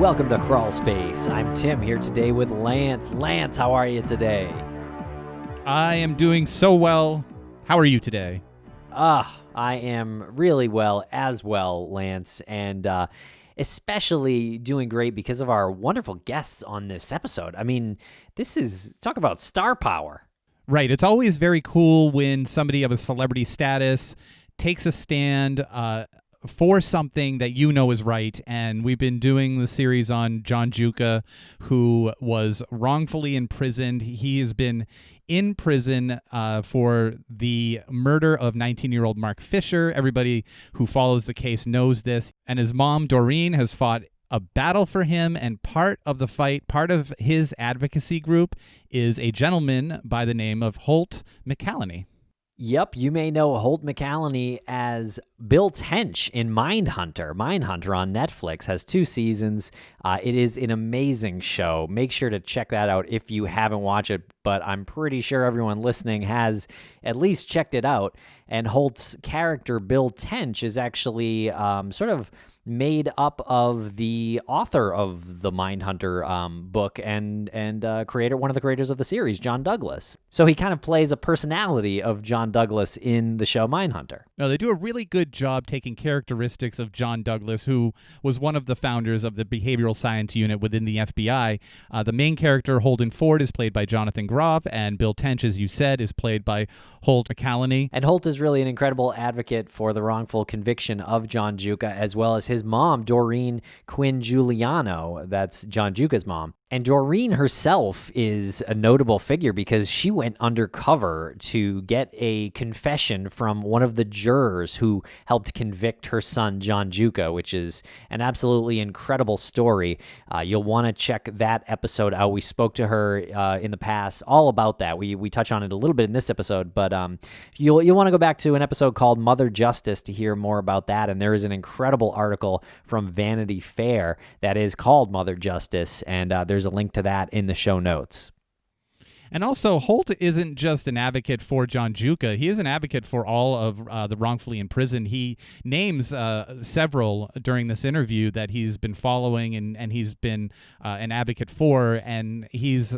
welcome to Crawlspace. I'm Tim here today with Lance. Lance, how are you today? I am doing so well. How are you today? I am really well as well, Lance, and especially doing great because of our wonderful guests on this episode. I mean, talk about star power. Right. It's always very cool when somebody of a celebrity status takes a stand for something that you know is right. And we've been doing the series on John Giuca, who was wrongfully imprisoned. He has been in prison for the murder of 19-year-old Mark Fisher. Everybody who follows the case knows this. And his mom, Doreen, has fought a battle for him, and part of the fight, part of his advocacy group, is a gentleman by the name of Holt McCallany. Yep, you may know Holt McCallany as Bill Tench in Mindhunter. Mindhunter on Netflix has 2 seasons. It is an amazing show. Make sure to check that out if you haven't watched it, but I'm pretty sure everyone listening has at least checked it out. And Holt's character, Bill Tench, is actually sort of made up of the author of the Mindhunter book and one of the creators of the series, John Douglas. So he kind of plays a personality of John Douglas in the show Mindhunter. No, they do a really good job taking characteristics of John Douglas, who was one of the founders of the behavioral science unit within the FBI. The main character, Holden Ford, is played by Jonathan Groff, and Bill Tench, as you said, is played by Holt McCallany. And Holt is really an incredible advocate for the wrongful conviction of John Giuca, as well as his mom, Doreen Quinn Giuliano. That's John Giuca's mom. And Doreen herself is a notable figure because she went undercover to get a confession from one of the jurors who helped convict her son, John Giuca, which is an absolutely incredible story. You'll want to check that episode out. We spoke to her in the past all about that. We touch on it a little bit in this episode, but you'll want to go back to an episode called Mother Justice to hear more about that. And there is an incredible article from Vanity Fair that is called Mother Justice, and there's a link to that in the show notes. And also, Holt isn't just an advocate for John Giuca. He is an advocate for all of the wrongfully imprisoned. He names several during this interview that he's been following and he's been an advocate for, and he's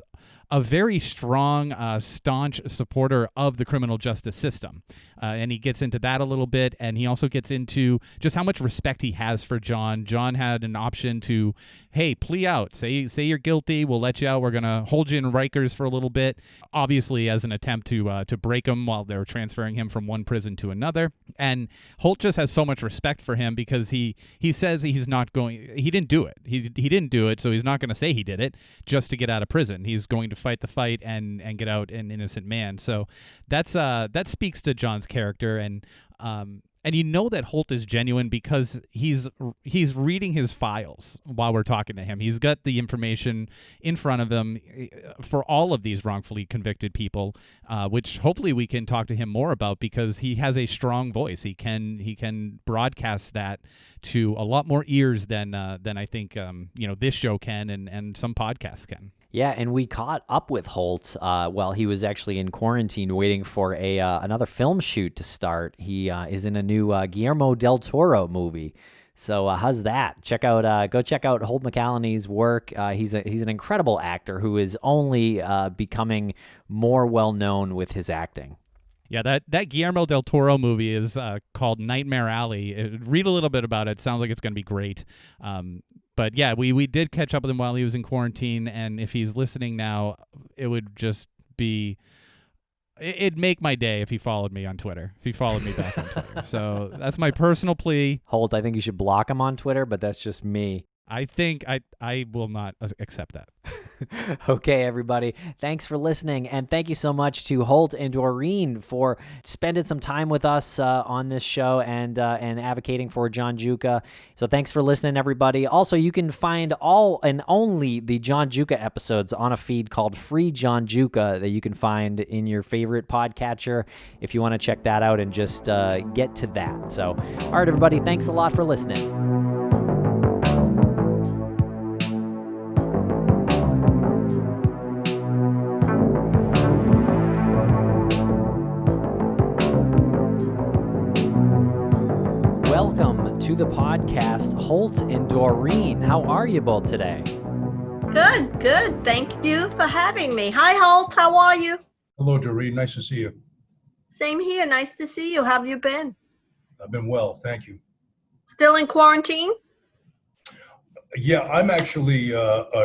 a very strong, staunch supporter of the criminal justice system. And he gets into that a little bit, and he also gets into just how much respect he has for John. John had an option to, hey, plea out. Say you're guilty. We'll let you out. We're going to hold you in Rikers for a little bit, obviously as an attempt to break him while they were transferring him from one prison to another. And Holt just has so much respect for him because he says he didn't do it. He didn't do it, so he's not going to say he did it just to get out of prison. He's going to fight the fight and get out an innocent man. So that speaks to John's character, and you know that Holt is genuine because he's reading his files while we're talking to him. He's got the information in front of him for all of these wrongfully convicted people, which hopefully we can talk to him more about because he has a strong voice. He can broadcast that to a lot more ears than I think this show can and some podcasts can. Yeah, and we caught up with Holt while he was actually in quarantine waiting for another film shoot to start. He is in a new Guillermo del Toro movie. So how's that? Go check out Holt McCallany's work. He's an incredible actor who is only becoming more well-known with his acting. Yeah, that Guillermo del Toro movie is called Nightmare Alley. Read a little bit about it. Sounds like it's going to be great. But yeah, we did catch up with him while he was in quarantine, and if he's listening now, it would just be... It'd make my day if he followed me on Twitter, if he followed me back on Twitter. So that's my personal plea. Holt, I think you should block him on Twitter, but that's just me. I think I will not accept that. Okay, everybody. Thanks for listening, and thank you so much to Holt and Doreen for spending some time with us on this show and advocating for John Giuca. So thanks for listening, everybody. Also, you can find all and only the John Giuca episodes on a feed called Free John Giuca that you can find in your favorite podcatcher if you want to check that out and just get to that. So, all right, everybody. Thanks a lot for listening. to the podcast, Holt and Doreen. How are you both today? Good. Thank you for having me. Hi, Holt. How are you? Hello, Doreen. Nice to see you. Same here. Nice to see you. How have you been? I've been well, thank you. Still in quarantine? Yeah, I'm actually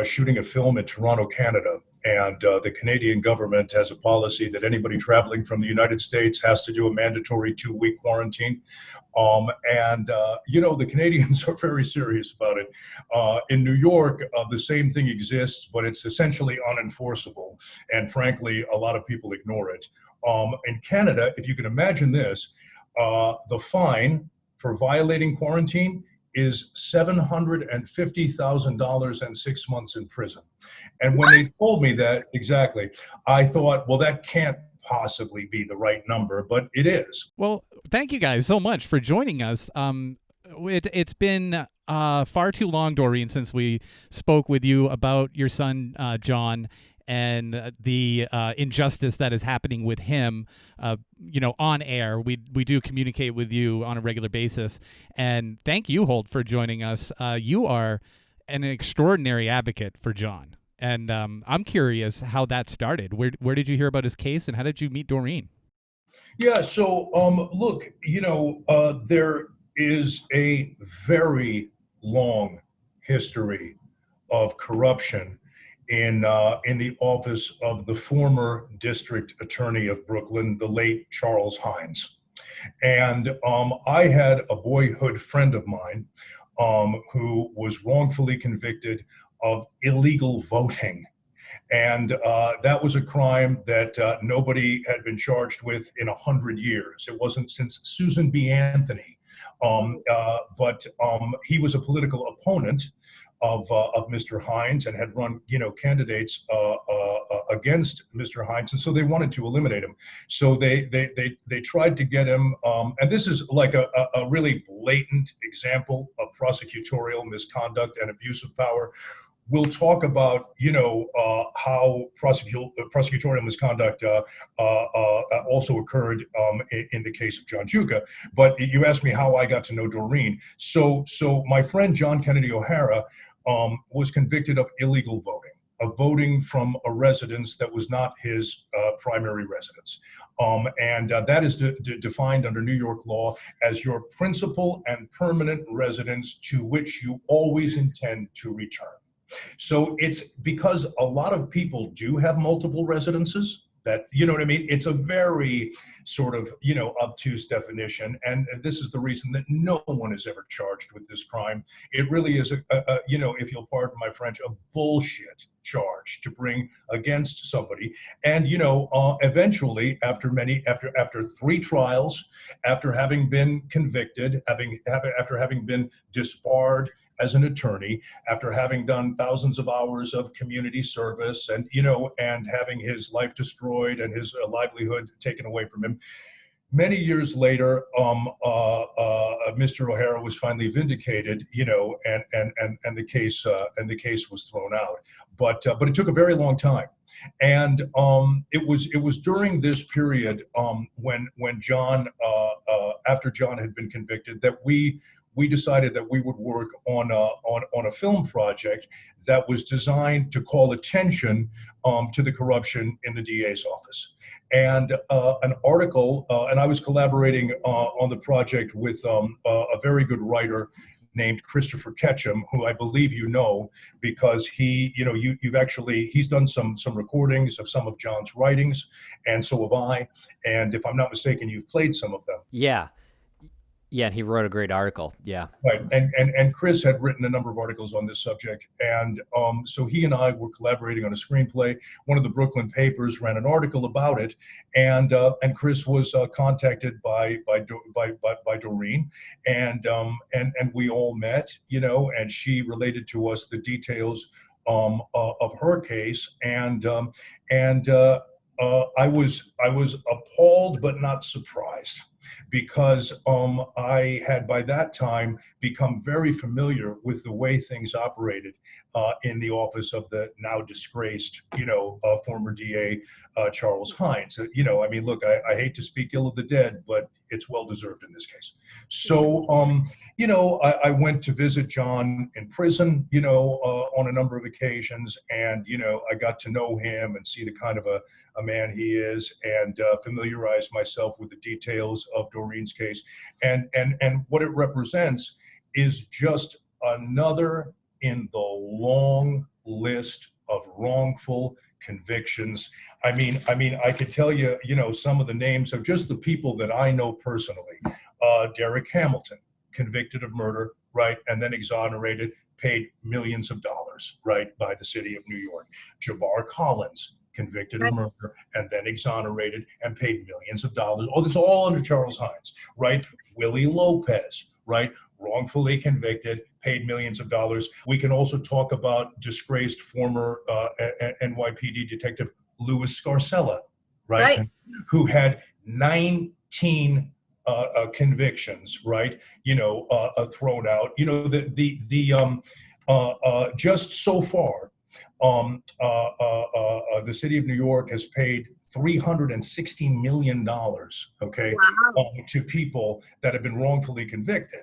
shooting a film in Toronto, Canada, and the Canadian government has a policy that anybody traveling from the United States has to do a mandatory 2-week quarantine. The Canadians are very serious about it. In New York, the same thing exists, but it's essentially unenforceable. And frankly, a lot of people ignore it. In Canada, if you can imagine this, the fine for violating quarantine is $750,000 and 6 months in prison. And when they told me that, exactly, I thought, well, that can't possibly be the right number, but it is. Well, thank you guys so much for joining us. It's been far too long, Doreen, since we spoke with you about your son, John, and the injustice that is happening with him, on air. We do communicate with you on a regular basis. And thank you, Holt, for joining us. You are an extraordinary advocate for John. And I'm curious how that started. Where did you hear about his case, and how did you meet Doreen? Yeah, so look, there is a very long history of corruption in the office of the former district attorney of Brooklyn, the late Charles Hines. And I had a boyhood friend of mine who was wrongfully convicted of illegal voting. And that was a crime that nobody had been charged with in 100 years. It wasn't since Susan B. Anthony. But he was a political opponent of Mr. Hines and had run, candidates against Mr. Hines, and so they wanted to eliminate him. So they tried to get him, and this is like a really blatant example of prosecutorial misconduct and abuse of power. We'll talk about, how prosecutorial misconduct also occurred in the case of John Giuca. But you asked me how I got to know Doreen. So my friend John Kennedy O'Hara was convicted of illegal voting, of voting from a residence that was not his primary residence. And that is defined under New York law as your principal and permanent residence to which you always intend to return. So it's because a lot of people do have multiple residences that, it's a very sort of, obtuse definition. And this is the reason that no one is ever charged with this crime. It really is if you'll pardon my French, a bullshit charge to bring against somebody. And, eventually after 3 trials, after having been convicted, after having been disbarred as an attorney, after having done thousands of hours of community service and, and having his life destroyed and his livelihood taken away from him. Many years later, Mr. O'Hara was finally vindicated, and the case was thrown out. But it took a very long time. And it was during this period when John, after John had been convicted, that we decided that we would work on a film project that was designed to call attention to the corruption in the DA's office. And an article, and I was collaborating on the project with a very good writer named Christopher Ketchum, who I believe because he's done some recordings of some of John's writings, and so have I. And if I'm not mistaken, you've played some of them. Yeah. Yeah, he wrote a great article. Yeah. Right. And Chris had written a number of articles on this subject. And so he and I were collaborating on a screenplay. One of the Brooklyn papers ran an article about it. And Chris was contacted by Doreen. And we all met, and she related to us the details of her case. And I was appalled but not surprised. because I had by that time become very familiar with the way things operated in the office of the now disgraced, former DA Charles Hines. I mean, look, I hate to speak ill of the dead, but it's well deserved in this case. So, I went to visit John in prison, on a number of occasions, and I got to know him and see the kind of a man he is, and familiarize myself with the details of Doreen's case, and what it represents is just another in the long list of wrongful convictions. I mean, I could tell you, some of the names of just the people that I know personally. Derek Hamilton, convicted of murder, right, and then exonerated, paid millions of dollars, right, by the city of New York. Jabbar Collins, convicted of murder and then exonerated and paid millions of dollars. Oh, this is all under Charles Hines, right? Willie Lopez, right? Wrongfully convicted, paid millions of dollars. We can also talk about disgraced former NYPD detective Louis Scarcella, right? Who had 19 convictions, right? Thrown out. Just so far, the city of New York has paid $360 million, okay, to people that have been wrongfully convicted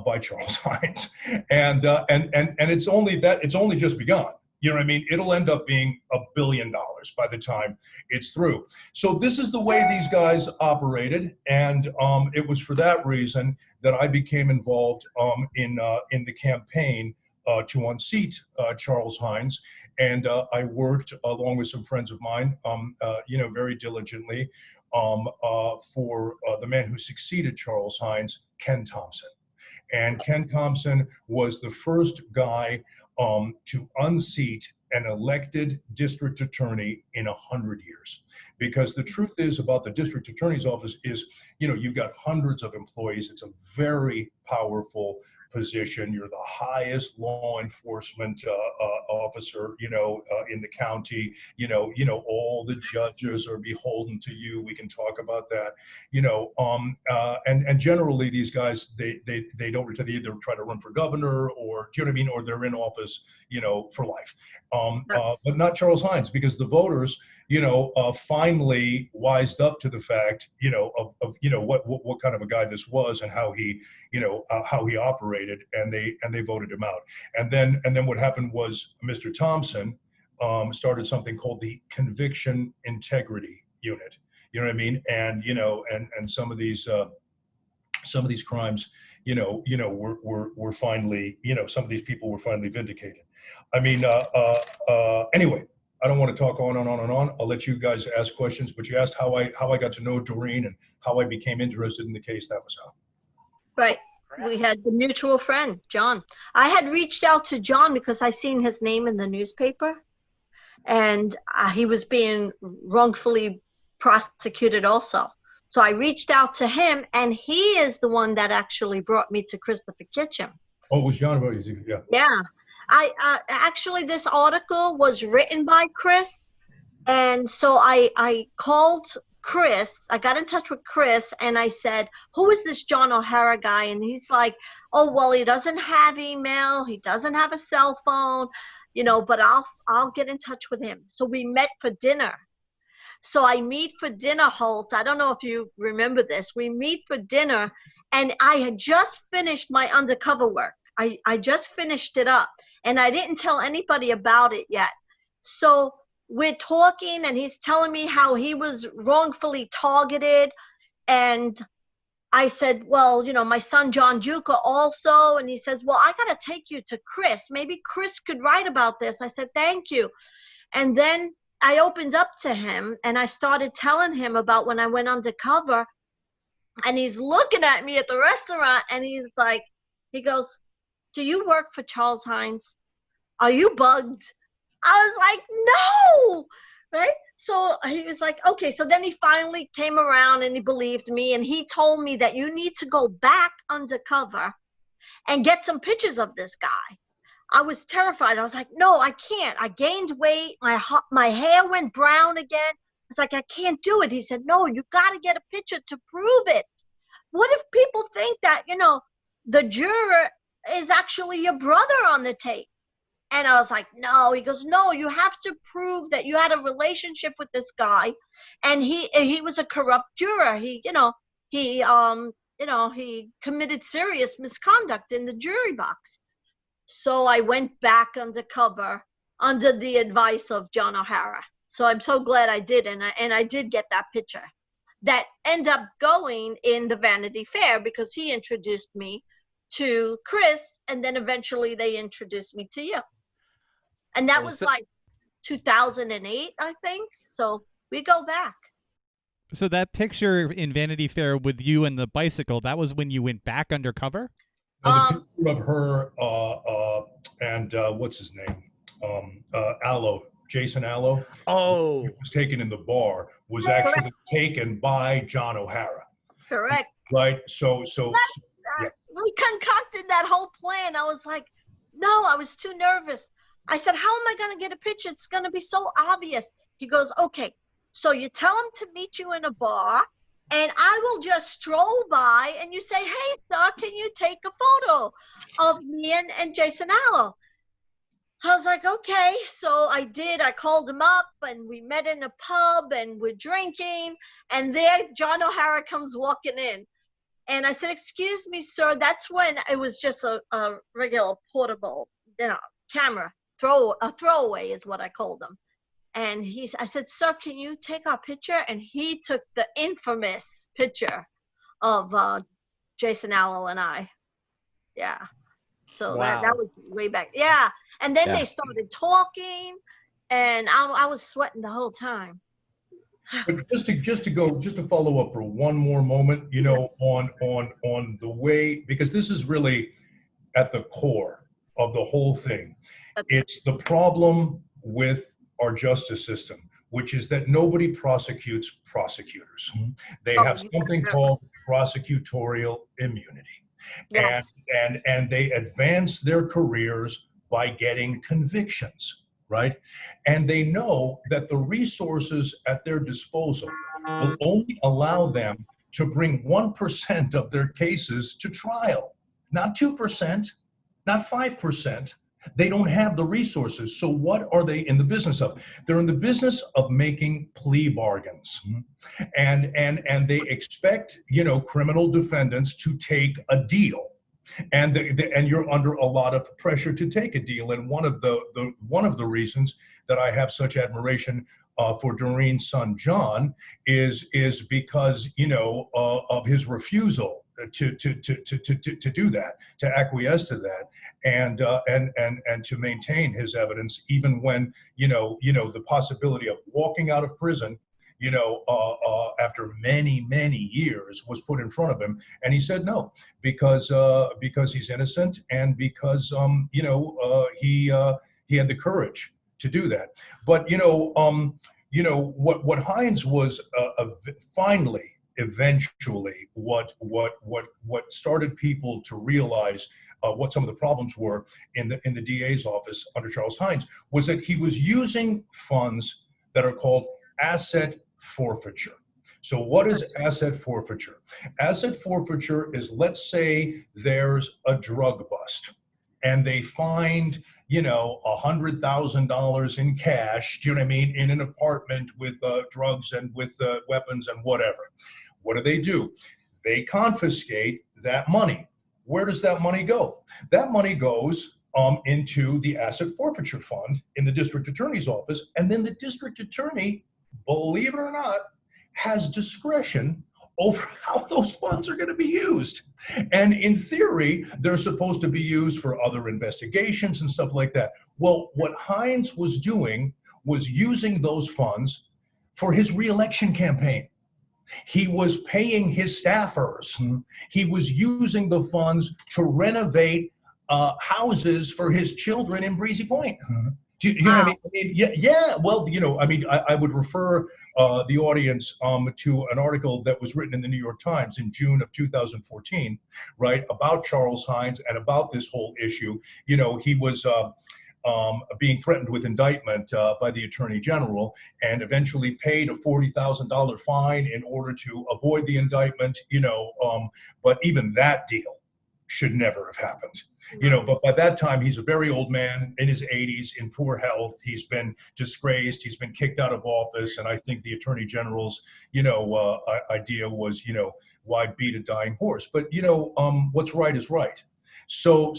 by Charles Hines, and it's only just begun. You know what I mean? It'll end up being $1 billion by the time it's through. So this is the way these guys operated, and it was for that reason that I became involved in the campaign to unseat Charles Hines, and I worked along with some friends of mine, very diligently for the man who succeeded Charles Hines, Ken Thompson. And Ken Thompson was the first guy to unseat an elected district attorney in 100 years. Because the truth is about the district attorney's office is, you've got hundreds of employees. It's a very powerful position. You're the highest law enforcement officer, in the county. All the judges are beholden to you. We can talk about that. And generally these guys, they don't retire. They either try to run for governor, or do you know what I mean, or they're in office, for life. But not Charles Hines, because the voters, finally wised up to the fact, of what kind of a guy this was and how he operated, and they voted him out. And then what happened was Mr. Thompson started something called the Conviction Integrity Unit. You know what I mean? And and some of these crimes, were finally, some of these people were finally vindicated. I mean, anyway, I don't want to talk on and on and on. I'll let you guys ask questions, but you asked how I got to know Doreen and how I became interested in the case. That was how. Right. We had the mutual friend, John. I had reached out to John because I seen his name in the newspaper, and he was being wrongfully prosecuted also. So I reached out to him, and he is the one that actually brought me to Christopher Kitchen. Oh, it was John about you? Yeah. Yeah. I actually, this article was written by Chris, and so I called Chris. I got in touch with Chris, and I said, who is this John O'Hara guy? And he's like, oh, well, he doesn't have email, he doesn't have a cell phone, but I'll get in touch with him. So we met for dinner. So I meet for dinner, Holt. I don't know if you remember this. We meet for dinner, and I had just finished my undercover work. I just finished it up, and I didn't tell anybody about it yet. So we're talking, and he's telling me how he was wrongfully targeted. And I said, well, my son, John Giuca, also. And he says, well, I got to take you to Chris. Maybe Chris could write about this. I said, thank you. And then I opened up to him, and I started telling him about when I went undercover. And he's looking at me at the restaurant, and he goes, do you work for Charles Hines? Are you bugged? I was like, no, right? So he was like, okay. So then he finally came around, and he believed me, and he told me that you need to go back undercover and get some pictures of this guy. I was terrified. I was like, no, I can't. I gained weight. My hair went brown again. I was like, I can't do it. He said, no, you got to get a picture to prove it. what if people think that, the juror is actually your brother on the tape? And I was like, no. He goes, no, you have to prove that you had a relationship with this guy, and he was a corrupt juror. He committed serious misconduct in the jury box. So I went back undercover under the advice of John O'Hara. So I'm so glad I did, and I did get that picture that ended up going in the Vanity Fair because he introduced me to Chris, and then eventually they introduced me to you. And that was like 2008, I think. So we go back. So that picture in Vanity Fair with you and the bicycle, that was when you went back undercover? The picture of her and what's his name? Allo, Jason Allo. Oh. It was taken in the bar, was actually taken by John O'Hara. Correct. Right? So yeah. We concocted that whole plan. I was like, no, I was too nervous. I said, how am I going to get a picture? It's going to be so obvious. He goes, okay, so you tell him to meet you in a bar, and I will just stroll by, and you say, hey, sir, can you take a photo of me and Jason Allo? I was like, okay. So I did. I called him up, and we met in a pub, and we're drinking, and there John O'Hara comes walking in. And I said, excuse me, sir. That's when it was just a regular portable camera. A throwaway is what I called him. And I said, sir, can you take our picture? And he took the infamous picture of Jason Allo and I. Yeah. So wow. that was way back. Yeah. And then they started talking, and I was sweating the whole time. But just to follow up for one more moment, on the way, because this is really at the core of the whole thing. It's the problem with our justice system, which is that nobody prosecutes prosecutors. They have something called prosecutorial immunity. Yes. And they advance their careers by getting convictions, right? And they know that the resources at their disposal will only allow them to bring 1% of their cases to trial, not 2%, not 5%. They don't have the resources. So what are they in the business of? They're in the business of making plea bargains. And they expect, criminal defendants to take a deal. And you're under a lot of pressure to take a deal. And one of the reasons that I have such admiration for Doreen's son John is because of his refusal to do that, to acquiesce to that, and to maintain his evidence, even when the possibility of walking out of prison after many years was put in front of him, and he said no, because he's innocent, and because he had the courage to do that. But what Hines was finally, eventually, what started people to realize what some of the problems were in the DA's office under Charles Hines was that he was using funds that are called asset forfeiture. So what is asset forfeiture? Asset forfeiture is, let's say there's a drug bust and they find, $100,000 in cash, do you know what I mean, in an apartment with drugs and with weapons and whatever. What do? They confiscate that money. Where does that money go? That money goes into the asset forfeiture fund in the district attorney's office, and then the district attorney, believe it or not, has discretion over how those funds are going to be used. And in theory, they're supposed to be used for other investigations and stuff like that. Well, what Hines was doing was using those funds for his reelection campaign. He was paying his staffers. He was using the funds to renovate houses for his children in Breezy Point. Do you know what I mean? Yeah. Well, I would refer the audience to an article that was written in the New York Times in June of 2014, right, about Charles Hines and about this whole issue. He was being threatened with indictment by the Attorney General, and eventually paid a $40,000 fine in order to avoid the indictment. But even that deal should never have happened. But by that time, he's a very old man in his 80s, in poor health. He's been disgraced. He's been kicked out of office. And I think the Attorney General's, idea was, why beat a dying horse? But, what's right is right. So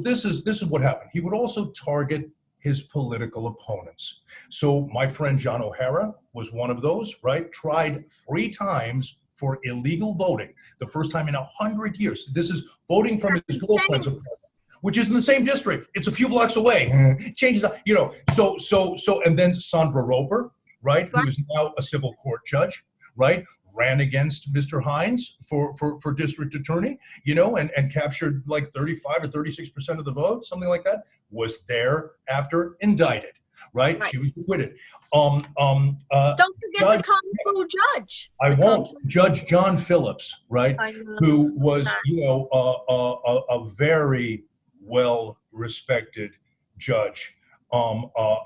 this is what happened. He would also target his political opponents. So my friend John O'Hara was one of those, right? Tried 3 times for illegal voting. The first time in 100 years. This is voting from his girlfriend's apartment, which is in the same district. It's a few blocks away. Changes, So, and then Sandra Roper, right, who is now a civil court judge, right, ran against Mr. Hines for district attorney, and captured like 35 or 36% of the vote, something like that, was thereafter indicted, right? She was acquitted. Don't forget the Kung Fu judge. I won't. Judge John Phillips, right, who was, a very well-respected judge,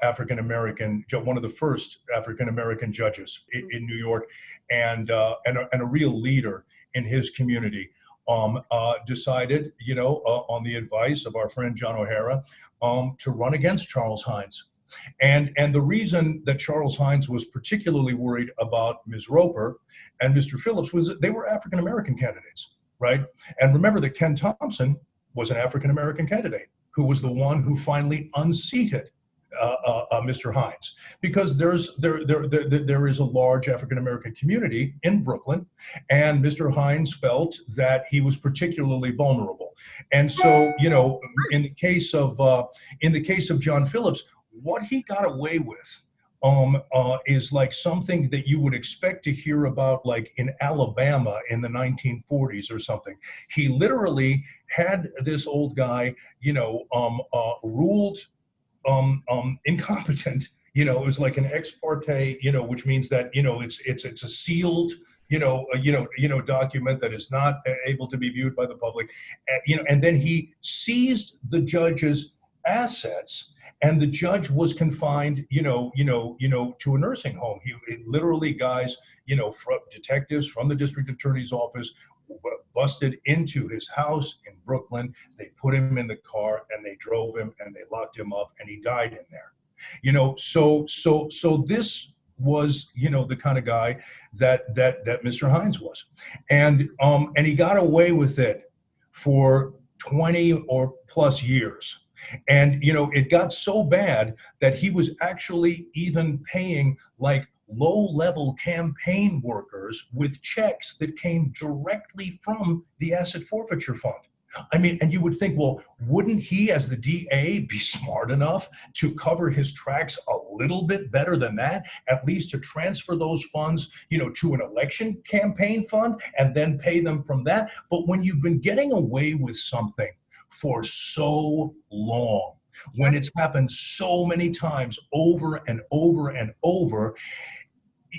African-American, one of the first African-American judges in New York, and a real leader in his community, decided, on the advice of our friend John O'Hara, to run against Charles Hines. And the reason that Charles Hines was particularly worried about Ms. Roper and Mr. Phillips was that they were African-American candidates, right? And remember that Ken Thompson was an African-American candidate who was the one who finally unseated Mr. Hines, because there is a large African-American community in Brooklyn, and Mr. Hines felt that he was particularly vulnerable. And so, in the case of John Phillips, what he got away with is like something that you would expect to hear about, like in Alabama in the 1940s or something. He literally had this old guy, ruled incompetent. It was like an ex parte, which means that it's a sealed document that is not able to be viewed by the public. And then he seized the judge's assets, and the judge was confined, to a nursing home. He literally, guys, from detectives from the district attorney's office busted into his house in Brooklyn. They put him in the car and they drove him and they locked him up, and he died in there. So this was, the kind of guy that Mr. Hines was, and he got away with it for 20 or plus years. And, it got so bad that he was actually even paying like low-level campaign workers with checks that came directly from the asset forfeiture fund. I mean, and you would think, well, wouldn't he, as the DA, be smart enough to cover his tracks a little bit better than that, at least to transfer those funds, to an election campaign fund and then pay them from that? But when you've been getting away with something for so long, when it's happened so many times over and over and over,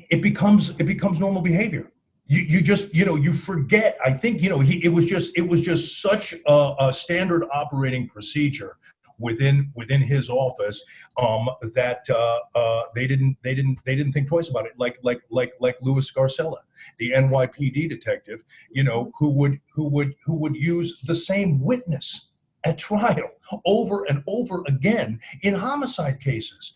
it becomes normal behavior. You just, you forget. I think, it was just such a standard operating procedure within his office that they didn't think twice about it. Like Louis Scarcella, the NYPD detective, who would use the same witness at trial over and over again in homicide cases.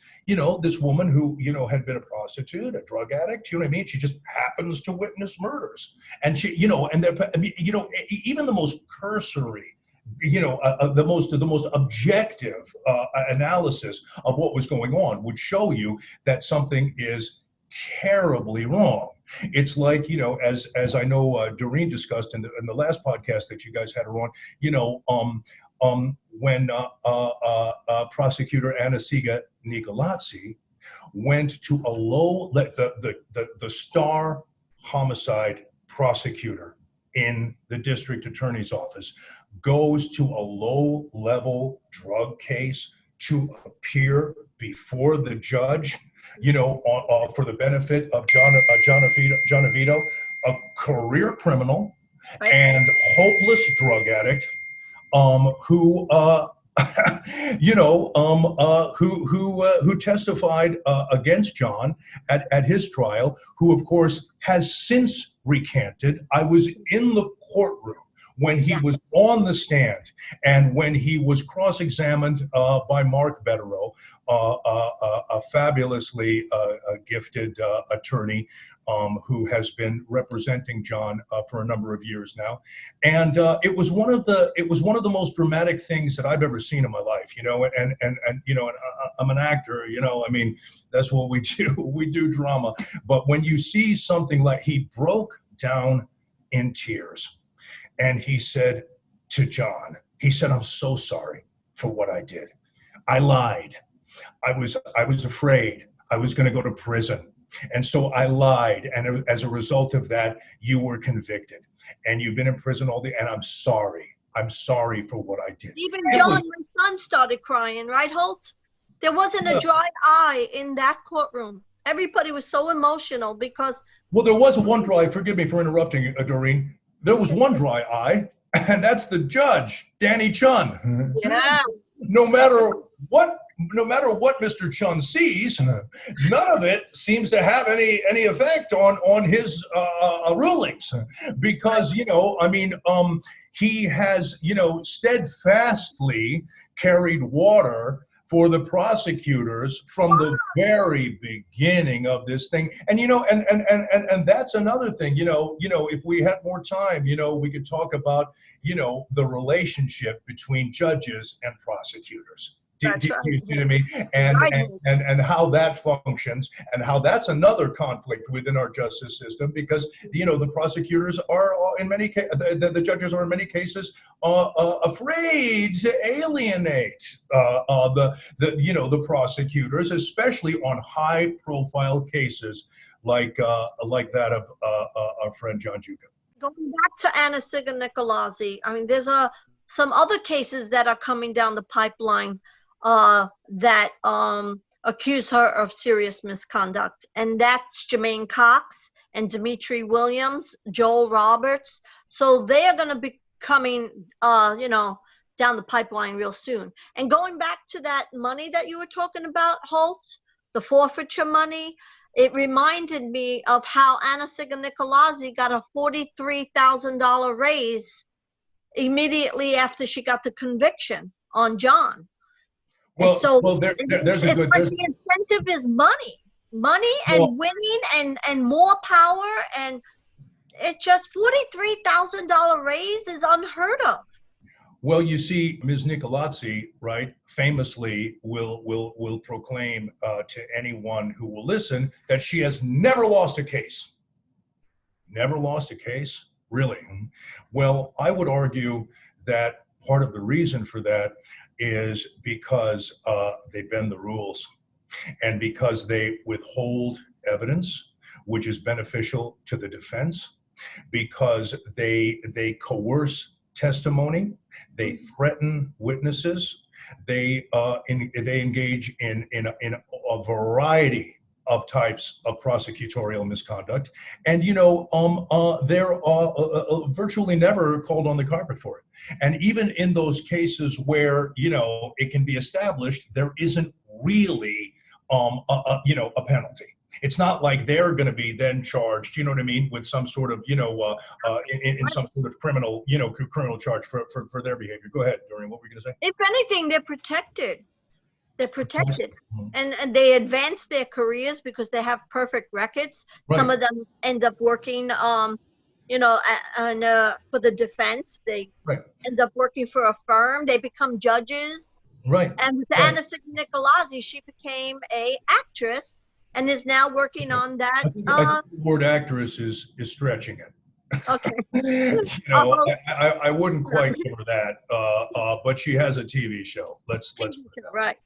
This woman who, had been a prostitute, a drug addict, she just happens to witness murders. And she, even the most cursory, the most objective analysis of what was going on would show you that something is terribly wrong. It's like, as I know Doreen discussed in the last podcast that you guys had her on, when prosecutor Anna-Siga Nicolazzi went to the star homicide prosecutor in the district attorney's office, goes to a low-level drug case to appear before the judge, for the benefit of John Avito, a career criminal and hopeless drug addict, who who testified against John at his trial, who of course has since recanted. I was in the courtroom when he was on the stand and when he was cross-examined by Mark Betterow, a fabulously gifted attorney who has been representing John for a number of years now, and it was one of the most dramatic things that I've ever seen in my life. And I'm an actor. I mean, that's what we do. We do drama. But when you see something like, he broke down in tears. And he said to John, he said, "I'm so sorry for what I did. I lied. I was afraid I was going to go to prison. And so I lied. And as a result of that, you were convicted. And you've been in prison all day. And I'm sorry. I'm sorry for what I did." Even John, my son, started crying, right, Holt? There wasn't a dry eye in that courtroom. Everybody was so emotional because... Well, there was one dry, forgive me for interrupting, Doreen. There was one dry eye, and that's the judge, Danny Chun. Yeah. No matter what Mr. Chun sees, none of it seems to have any effect on his rulings, because he has steadfastly carried water for the prosecutors from the very beginning of this thing. And and that's another thing. If we had more time, we could talk about the relationship between judges and prosecutors. Do you see what I mean? And how that functions, and how that's another conflict within our justice system, because the prosecutors are in many cases, the judges are in many cases afraid to alienate the prosecutors, especially on high-profile cases like that of our friend John Giuca. Going back to Anna Signicolazzi, I mean, there's some other cases that are coming down the pipeline that accuse her of serious misconduct, and that's Jermaine Cox and Dimitri Williams, Joel Roberts. So they are going to be coming, down the pipeline real soon. And going back to that money that you were talking about, Holt, the forfeiture money, it reminded me of how Anna Signicolazzi got a $43,000 raise immediately after she got the conviction on John. There's a good. Like the incentive is money and winning and more power, and it just $43,000 raise is unheard of. Well, you see, Ms. Nicolazzi, right, famously will proclaim to anyone who will listen that she has never lost a case. Never lost a case? Really? Well, I would argue that part of the reason for that is because they bend the rules, and because they withhold evidence, which is beneficial to the defense, because they coerce testimony, they threaten witnesses, they engage in a variety of types of prosecutorial misconduct, and they're virtually never called on the carpet for it. And even in those cases where it can be established, there isn't really a penalty. It's not like they're going to be then charged, you know what I mean, with some sort of, in some sort of criminal charge for their behavior. Go ahead, Doreen, what were you going to say? If anything, they're protected. They're protected, and they advance their careers because they have perfect records. Right. Some of them end up working, for the defense. They end up working for a firm. They become judges. Right. And with Anna Signicolazzi, she became an actress and is now working on that. I think the word actress is stretching it. Okay. I wouldn't quite give her that, but she has a TV show. Let's right.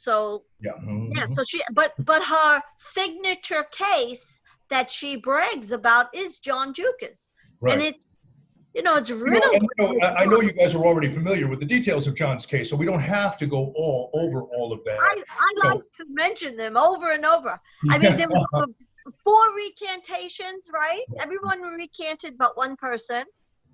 So yeah. Mm-hmm. Yeah. So but her signature case that she brags about is John Giuca's, right. And it's it's really. I know you guys are already familiar with the details of John's case, so we don't have to go over all of that. I like to mention them over and over. I mean, there were 4 recantations, right? Everyone recanted but one person.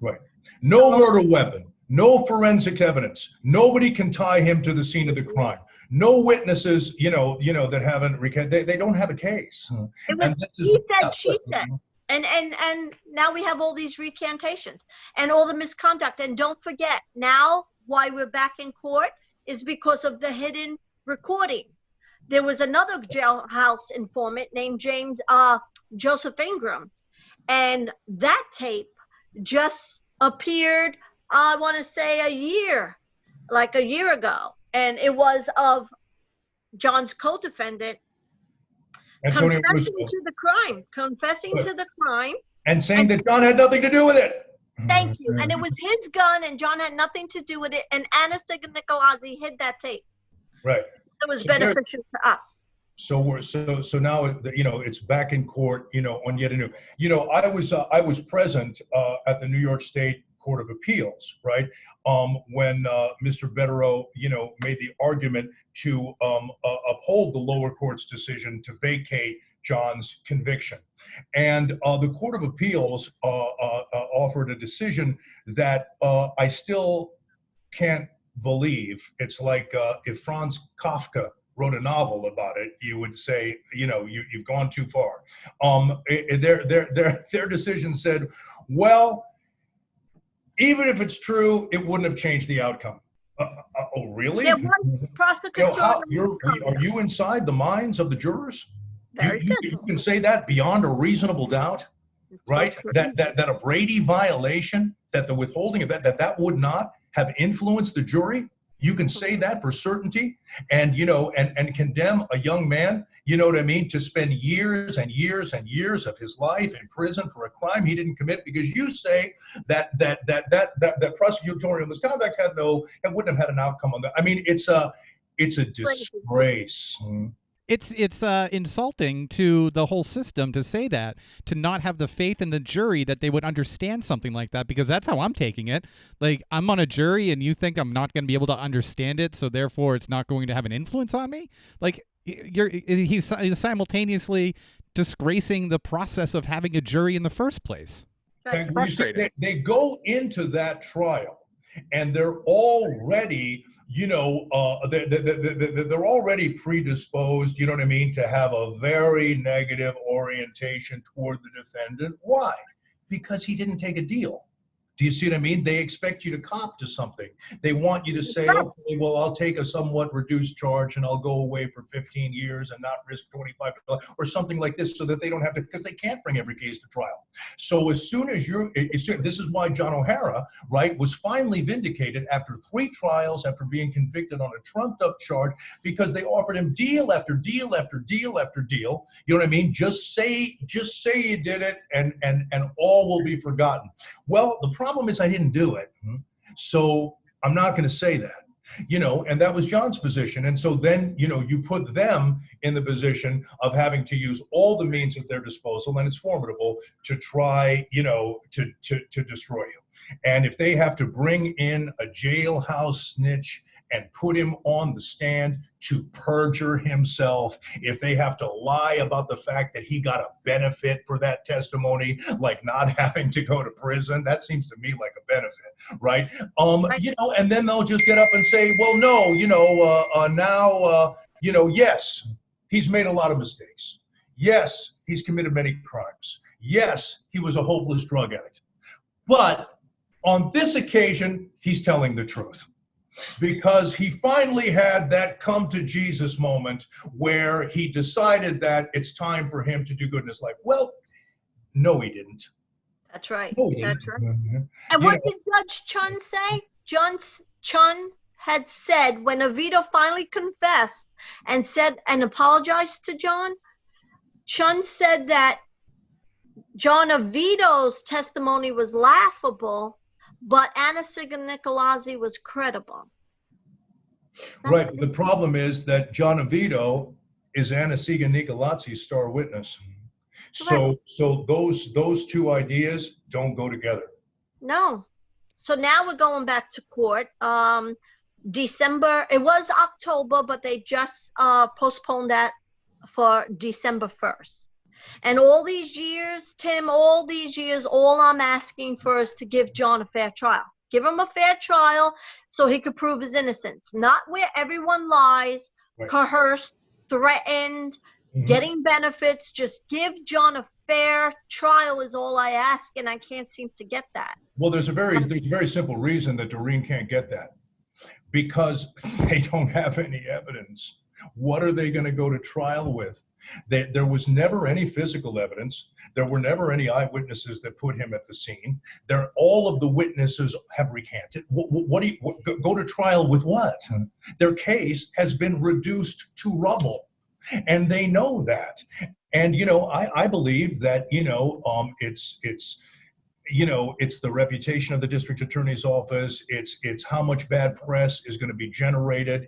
Right. No murder weapon. No forensic evidence. Nobody can tie him to the scene of the crime. No witnesses, that haven't recanted. They don't have a case. It was he said, she said. And now we have all these recantations and all the misconduct. And don't forget, now why we're back in court is because of the hidden recording. There was another jailhouse informant named Joseph Ingram, and that tape just appeared, I want to say a year ago, and it was of John's co-defendant confessing to the crime, and saying that John had nothing to do with it. Thank you. And it was his gun, and John had nothing to do with it. And Anna Signicolazzi hid that tape. Right. It was beneficial to us. So now it's back in court, on yet a new. I was present at the New York State Court of Appeals, right? When Mr. Betterow, made the argument to uphold the lower court's decision to vacate John's conviction. And the Court of Appeals offered a decision that I still can't believe. It's like if Franz Kafka wrote a novel about it, you would say, you've gone too far. Their decision said, well, even if it's true, it wouldn't have changed the outcome. Oh, really? There was prosecutorial. Are you inside the minds of the jurors? You can say that beyond a reasonable doubt, right? So that a Brady violation, that the withholding of that would not have influenced the jury. You can say that for certainty, and and condemn a young man, to spend years and years and years of his life in prison for a crime he didn't commit, because you say that prosecutorial misconduct wouldn't have had an outcome on that. I mean, it's a disgrace. It's insulting to the whole system to say that, to not have the faith in the jury that they would understand something like that, because that's how I'm taking it. Like, I'm on a jury and you think I'm not going to be able to understand it, so therefore it's not going to have an influence on me? Like, he's simultaneously disgracing the process of having a jury in the first place. That's frustrating. They go into that trial and they're already they're already predisposed, to have a very negative orientation toward the defendant. Why? Because he didn't take a deal. Do you see what I mean? They expect you to cop to something. They want you to say, okay, well, I'll take a somewhat reduced charge and I'll go away for 15 years and not risk 25 or something like this, so that they don't have to, because they can't bring every case to trial. So this is why John O'Hara, right, was finally vindicated after 3 trials, after being convicted on a trumped up charge, because they offered him deal after deal after deal after deal. You know what I mean? Just say you did it and all will be forgotten. Well, the problem is I didn't do it. So I'm not going to say that, and that was John's position. And so then, you put them in the position of having to use all the means at their disposal, and it's formidable, to try, to destroy you. And if they have to bring in a jailhouse snitch and put him on the stand to perjure himself, if they have to lie about the fact that he got a benefit for that testimony, like not having to go to prison, that seems to me like a benefit, right? And then they'll just get up and say, well, no, yes, he's made a lot of mistakes. Yes, he's committed many crimes. Yes, he was a hopeless drug addict. But on this occasion, he's telling the truth, because he finally had that come to Jesus moment where he decided that it's time for him to do good in his life. Well, no, he didn't. That's right. No, That's right. And what did Judge Chun say? Chun had said, when Oviedo finally confessed and apologized to John, Chun said that John Oviedo's testimony was laughable, but Anna Signicolazzi was credible. Right. The problem is that John Oviedo is Anna Signicolazzi's star witness. So those two ideas don't go together. No. So now we're going back to court. December, it was October, but they just postponed that for December 1st. And all these years, Tim, all I'm asking for is to give John a fair trial. Give him a fair trial so he could prove his innocence, not where everyone lies, Right. coerced, threatened, getting benefits. Just give John a fair trial is all I ask, and I can't seem to get that. Well, there's a very simple reason that Doreen can't get that, because they don't have any evidence. What are they going to go to trial with? There was never any physical evidence. There were never any eyewitnesses that put him at the scene. All of the witnesses have recanted. Go to trial with what? Their case has been reduced to rubble, and they know that. And I believe that it's the reputation of the district attorney's office. It's how much bad press is going to be generated,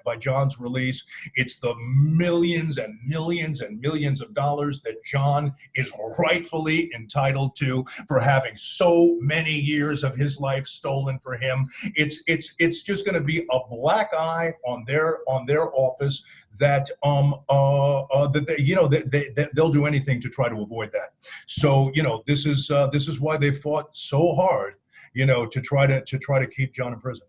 by John's release. It's the millions and millions and millions of dollars that John is rightfully entitled to for having so many years of his life stolen for him. It's just going to be a black eye on their office that they'll do anything to try to avoid that. So this is why they fought so hard to try to keep John in prison.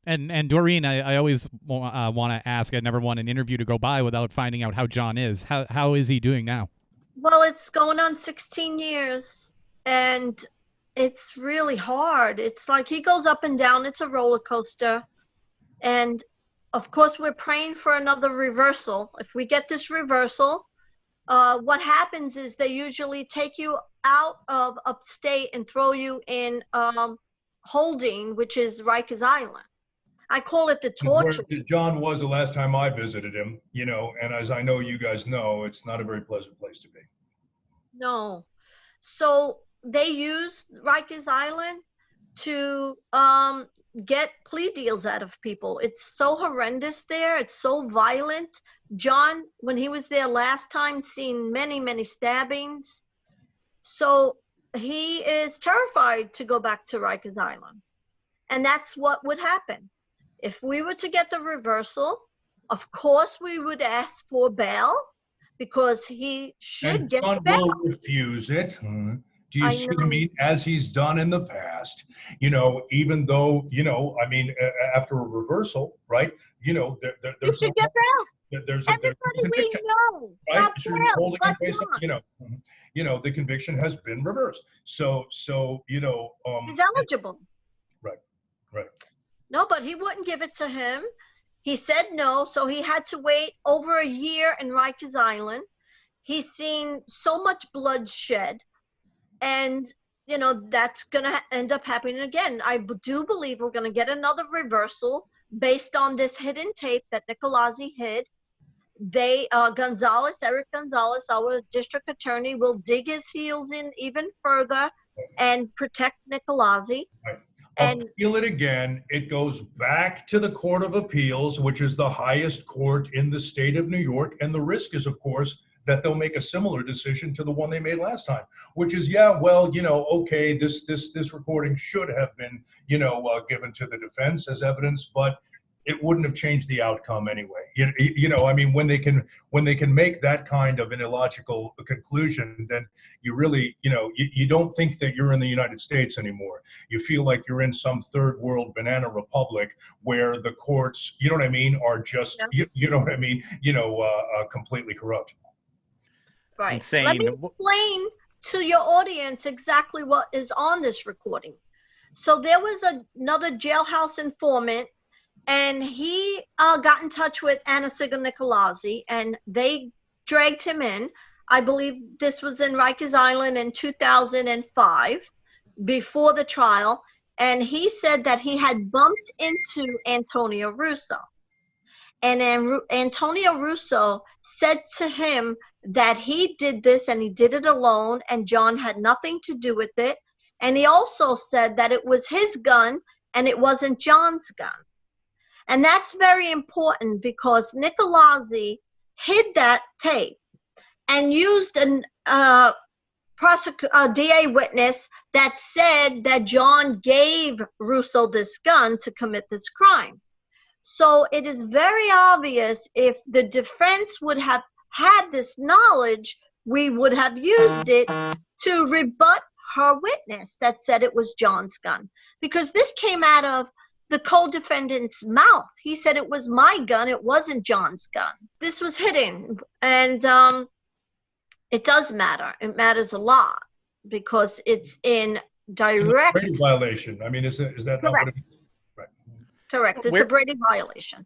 And Doreen, I always want to ask, I never want an interview to go by without finding out how John is. How is he doing now? Well, it's going on 16 years, and it's really hard. It's like he goes up and down. It's a roller coaster. And of course, we're praying for another reversal. If we get this reversal, what happens is they usually take you out of upstate and throw you in holding, which is Rikers Island. I call it the torture. Where John was the last time I visited him, and as I know you guys know, it's not a very pleasant place to be. No. So they use Rikers Island to get plea deals out of people. It's so horrendous there. It's so violent. John, when he was there last time, seen many, many stabbings. So he is terrified to go back to Rikers Island. And that's what would happen. If we were to get the reversal, of course we would ask for bail, because he should get John bail. will refuse it. Do you see what I mean? As he's done in the past, even though, after a reversal, right? There's you should get bail. Everybody we know. Right? The conviction has been reversed. So he's eligible. Right. No, but he wouldn't give it to him. He said no, so he had to wait over a year in Rikers Island. He's seen so much bloodshed. And, that's going to end up happening again. I do believe we're going to get another reversal based on this hidden tape that Niccolazzi hid. Eric Gonzalez, our district attorney, will dig his heels in even further and protect Niccolazzi. Right. And appeal it again. It goes back to the Court of Appeals, which is the highest court in the state of New York. And the risk is, of course, that they'll make a similar decision to the one they made last time, which is, okay, this recording should have been, given to the defense as evidence, but it wouldn't have changed the outcome anyway. When they can make that kind of an illogical conclusion, then you really, you don't think that you're in the United States anymore. You feel like you're in some third world banana republic where the courts, are just, completely corrupt. Right. Insane. Let me explain to your audience exactly what is on this recording. So there was another jailhouse informant, and he got in touch with Anna-Sigga Niccolazzi, and they dragged him in. I believe this was in Rikers Island in 2005, before the trial, and he said that he had bumped into Antonio Russo. And then Antonio Russo said to him that he did this and he did it alone, and John had nothing to do with it. And he also said that it was his gun and it wasn't John's gun. And that's very important, because Niccolazzi hid that tape and used a DA witness that said that John gave Russo this gun to commit this crime. So it is very obvious, if the defense would have had this knowledge, we would have used it to rebut her witness that said it was John's gun, because this came out of the co-defendant's mouth. He said it was my gun, it wasn't John's gun. This was hidden, and it does matter. It matters a lot because it's in direct Brady violation. I mean, is that not what it is? Right. Correct. It's a Brady violation.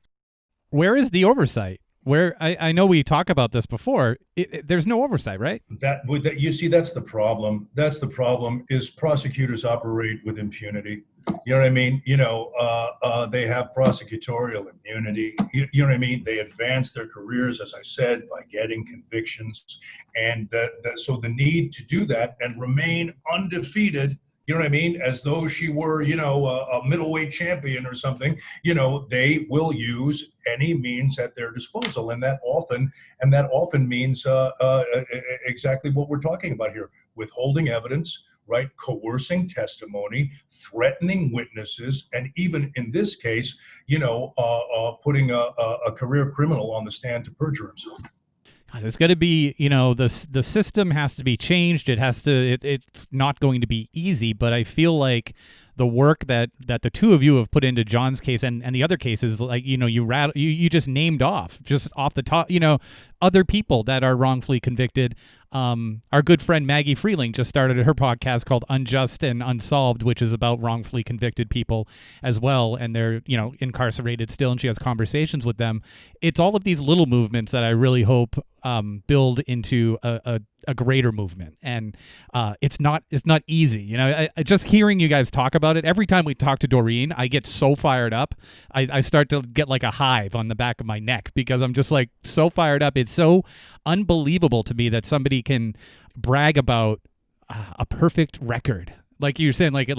Where is the oversight? Where I know we talk about this before, there's no oversight, right? That you see, that's the problem. That's the problem. Is prosecutors operate with impunity. You know what I mean? They have prosecutorial immunity. You know what I mean? They advance their careers, as I said, by getting convictions, and so the need to do that and remain undefeated. You know what I mean? As though she were, a middleweight champion or something. They will use any means at their disposal, and that often means exactly what we're talking about here: withholding evidence, right? Coercing testimony, threatening witnesses, and even in this case, putting a career criminal on the stand to perjure himself. There's got to be, the system has to be changed. It's not going to be easy, but I feel like the work that the two of you have put into John's case and the other cases, like, you just named off the top, other people that are wrongfully convicted. Our good friend Maggie Freeling just started her podcast called Unjust and Unsolved, which is about wrongfully convicted people as well. And they're, incarcerated still, and she has conversations with them. It's all of these little movements that I really hope build into a greater movement. And it's not easy. I just hearing you guys talk about it, every time we talk to Doreen, I get so fired up. I start to get like a hive on the back of my neck because I'm just like so fired up. It's so unbelievable to me that somebody can brag about a perfect record, like you're saying, like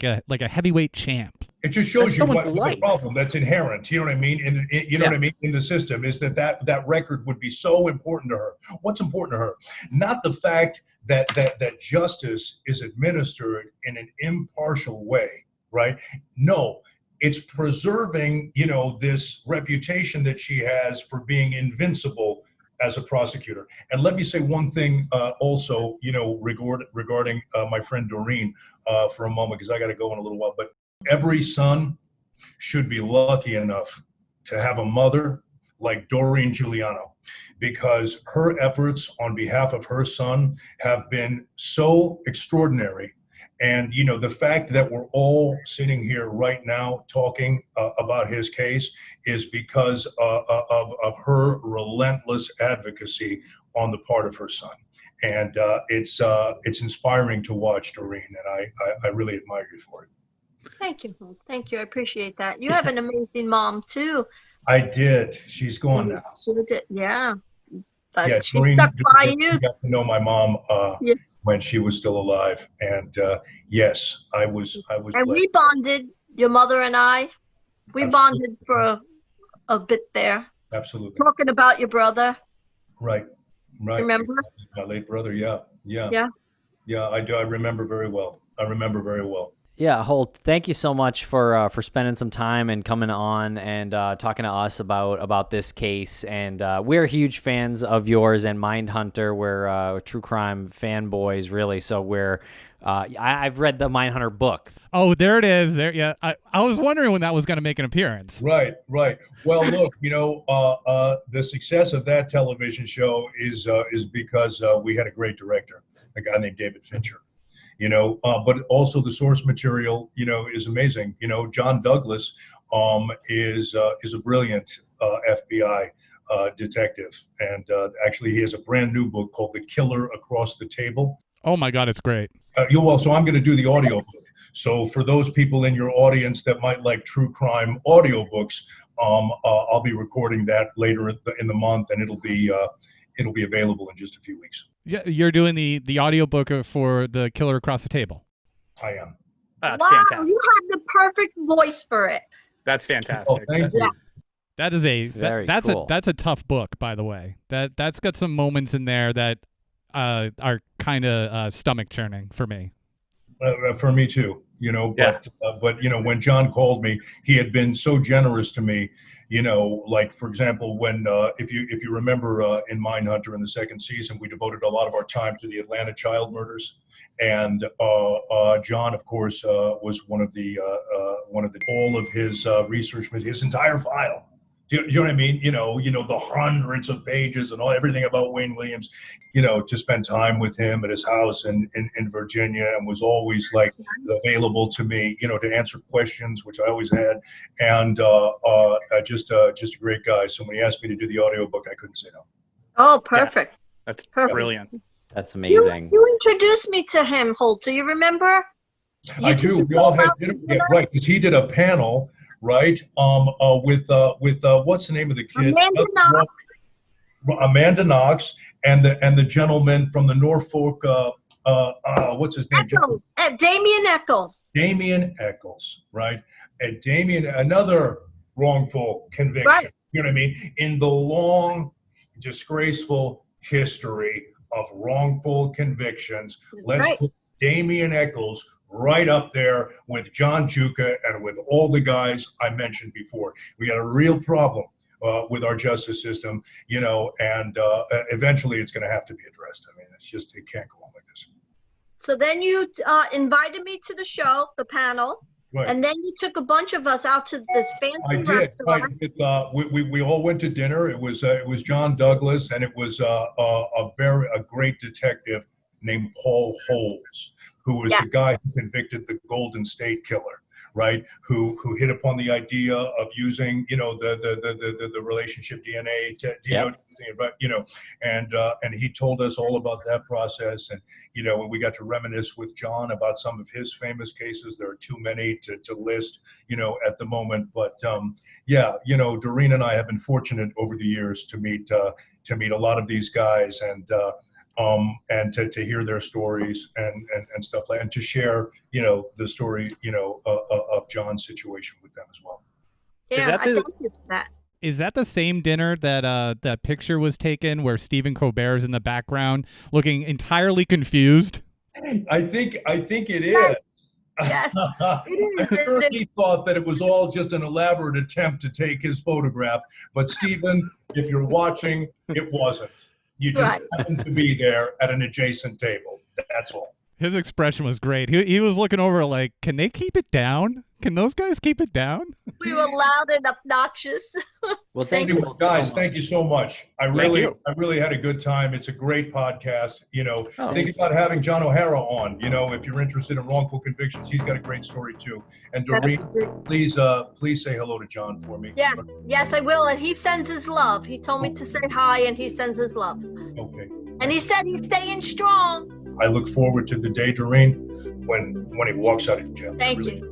a heavyweight champ. It just shows you what the problem that's inherent. You know what I mean? What I mean in the system is that record would be so important to her. What's important to her? Not the fact that justice is administered in an impartial way, right? No. It's preserving, this reputation that she has for being invincible as a prosecutor. And let me say one thing also, regarding my friend Doreen for a moment, because I got to go in a little while. But every son should be lucky enough to have a mother like Doreen Giuliano, because her efforts on behalf of her son have been so extraordinary. And, the fact that we're all sitting here right now talking about his case is because of her relentless advocacy on the part of her son. And it's inspiring to watch, Doreen, and I really admire you for it. Thank you. Thank you. I appreciate that. You have an amazing mom, too. I did. She's gone now. She did. Yeah. But yeah, she Doreen, stuck by you. Got to know my mom when she was still alive. And yes, I was. And blessed. we bonded, your mother and I. We bonded for a bit there. Absolutely. Talking about your brother. Right. Remember? My late brother. Yeah. I do. I remember very well. Yeah, Holt, thank you so much for spending some time and coming on and talking to us about this case. And we're huge fans of yours and Mindhunter. We're true crime fanboys, really. So I've read the Mindhunter book. Oh, there it is. There, yeah. I was wondering when that was going to make an appearance. Right. Well, look, the success of that television show is because we had a great director, a guy named David Fincher. But also the source material, is amazing. John Douglas is a brilliant FBI detective. And actually, he has a brand new book called The Killer Across the Table. Oh, my God, it's great. So I'm going to do the audio book. So for those people in your audience that might like true crime audiobooks, I'll be recording that later in the month, and it'll be available in just a few weeks. Yeah, you're doing the audiobook for The Killer Across the Table. I am. Wow, Fantastic. you have the perfect voice for it. That's fantastic. Oh, thank you. Yeah. That is cool. That's a tough book, by the way. That's got some moments in there that are kind of stomach churning for me. For me too, Yeah. but when John called me, he had been so generous to me, Like for example, when if you remember in Mindhunter in the second season, we devoted a lot of our time to the Atlanta child murders, and John, of course, was one of the all of his research, his entire file. Do you know what I mean? The hundreds of pages and everything about Wayne Williams, to spend time with him at his house in Virginia, and was always like available to me, to answer questions, which I always had. And just a great guy. So when he asked me to do the audiobook, I couldn't say no. Oh, perfect. Yeah, that's perfect. Brilliant. That's amazing. You introduced me to him, Holt. Do you remember? I do. We all had dinner. Yeah, right. Because he did a panel, right? With what's the name of the kid? Amanda Knox, and the gentleman from the Norfolk. What's his name? Damien Eccles. Damien Eccles, right? And Damien, another wrongful conviction. Right. You know what I mean? In the long, disgraceful history of wrongful convictions, let's put Damien Eccles right up there with John Giuca and with all the guys I mentioned before. We got a real problem with our justice system, and eventually it's going to have to be addressed. I mean, it can't go on like this. So then you invited me to the show, the panel, right. And then you took a bunch of us out to this fancy restaurant. Right. We all went to dinner. It was John Douglas, and it was a great detective named Paul Holes, who was the guy who convicted the Golden State Killer, right? Who hit upon the idea of using, the relationship DNA and he told us all about that process. And, when we got to reminisce with John about some of his famous cases, there are too many to list, at the moment. But Doreen and I have been fortunate over the years to meet a lot of these guys, and to hear their stories and stuff like, and to share, the story, of John's situation with them as well. Yeah, thank you for that. Is that the same dinner that that picture was taken where Stephen Colbert is in the background looking entirely confused? I think it is. Yes, it is. I'm sure he thought that it was all just an elaborate attempt to take his photograph. But Stephen, if you're watching, it wasn't. You just happened to be there at an adjacent table. That's all. His expression was great. He was looking over like, can they keep it down? Can those guys keep it down? We were loud and obnoxious. Well, thank you guys. Thank you so much. I really had a good time. It's a great podcast. Think about having John O'Hara on. If you're interested in wrongful convictions, he's got a great story too. And Doreen, please say hello to John for me. Yes, I will. And he sends his love. He told me to say hi, and he sends his love. Okay. And he said he's staying strong. I look forward to the day, Doreen, when he walks out of jail. Thank you.